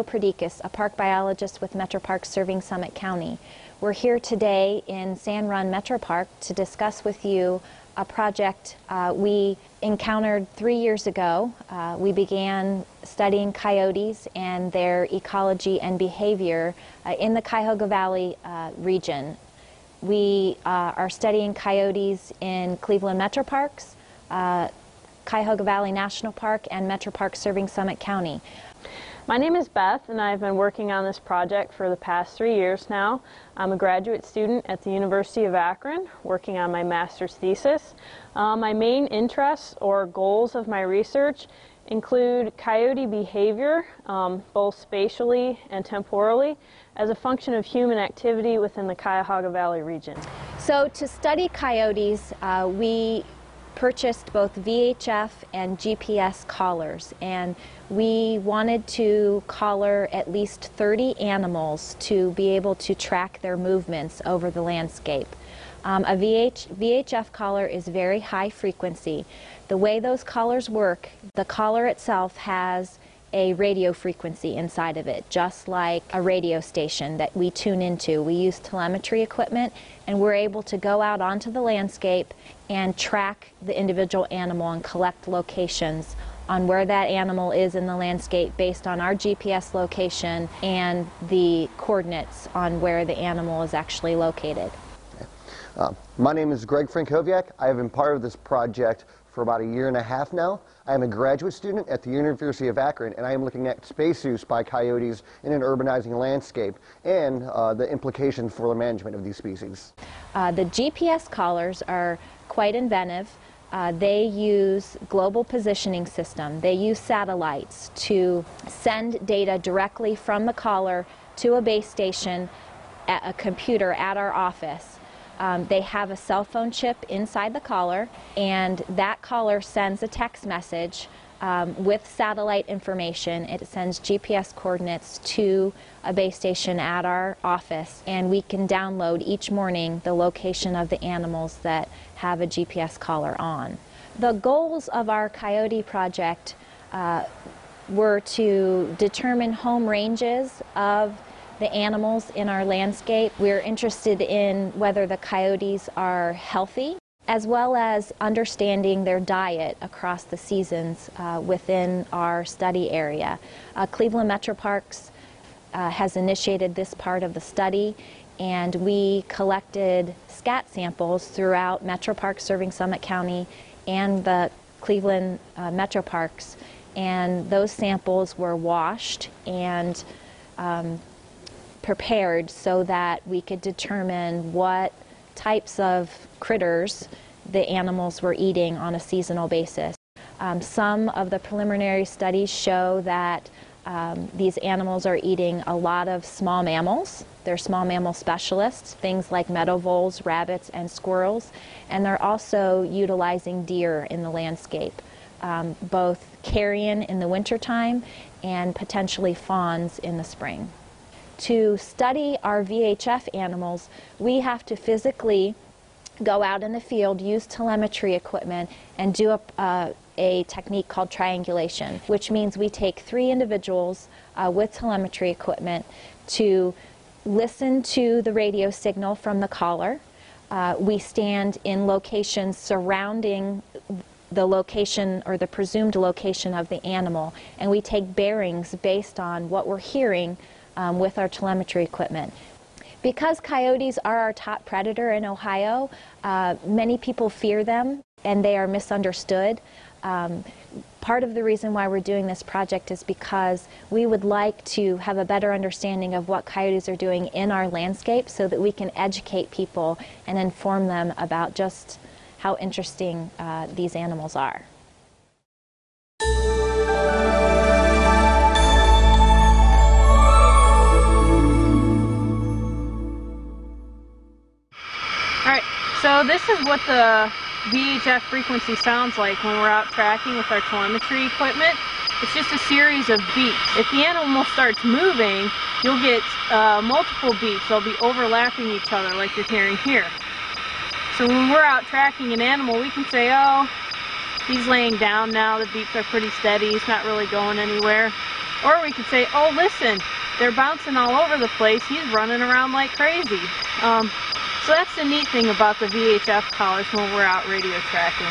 Perdicas, a park biologist with Metro Parks serving Summit County. We're here today in San Run Metro Park to discuss with you a project we encountered 3 years ago. We began studying coyotes and their ecology and behavior in the Cuyahoga Valley region. We are studying coyotes in Cleveland Metro Parks, Cuyahoga Valley National Park, and Metro Parks serving Summit County. My name is Beth, and I've been working on this project for the past 3 years now. I'm a graduate student at the University of Akron, working on my master's thesis. My main interests or goals of my research include coyote behavior, both spatially and temporally, as a function of human activity within the Cuyahoga Valley region. So to study coyotes, we purchased both VHF and GPS collars, and we wanted to collar at least 30 animals to be able to track their movements over the landscape. A VHF collar is very high frequency. The way those collars work, the collar itself has a radio frequency inside of it, just like a radio station that we tune into. We use telemetry equipment, and we're able to go out onto the landscape and track the individual animal and collect locations on where that animal is in the landscape based on our GPS location and the coordinates on where the animal is actually located. My name is Franckowiak. I have been part of this project for about 1.5 years now. I am a graduate student at the University of Akron, and I am looking at space use by coyotes in an urbanizing landscape and the implications for the management of these species. The GPS collars are quite inventive. They use global positioning system. They use satellites to send data directly from the collar to a base station at a computer at our office. They have a cell phone chip inside the collar, and that collar sends a text message with satellite information. It sends GPS coordinates to a base station at our office, and we can download each morning the location of the animals that have a GPS collar on. The goals of our coyote project were to determine home ranges of the animals in our landscape. We're interested in whether the coyotes are healthy, as well as understanding their diet across the seasons within our study area. Cleveland Metro Parks has initiated this part of the study, and we collected scat samples throughout Metro Parks serving Summit County and the Cleveland Metro Parks, and those samples were washed and prepared so that we could determine what types of critters the animals were eating on a seasonal basis. Some of the preliminary studies show that these animals are eating a lot of small mammals. They're small mammal specialists, things like meadow voles, rabbits, and squirrels, and they're also utilizing deer in the landscape, both carrion in the wintertime and potentially fawns in the spring. To study our VHF animals, we have to physically go out in the field, use telemetry equipment, and do a technique called triangulation, which means we take 3 individuals with telemetry equipment to listen to the radio signal from the collar. We stand in locations surrounding the location or the presumed location of the animal, and we take bearings based on what we're hearing with our telemetry equipment. Because coyotes are our top predator in Ohio, many people fear them and they are misunderstood. Part of the reason why we're doing this project is because we would like to have a better understanding of what coyotes are doing in our landscape so that we can educate people and inform them about just how interesting these animals are. Alright, so this is what the VHF frequency sounds like when we're out tracking with our telemetry equipment. It's just a series of beeps. If the animal starts moving, you'll get multiple beeps. They'll be overlapping each other like you're hearing here. So when we're out tracking an animal, we can say, oh, he's laying down now, the beeps are pretty steady, he's not really going anywhere. Or we could say, oh listen, they're bouncing all over the place, he's running around like crazy. So that's the neat thing about the VHF collars when we're out radio tracking.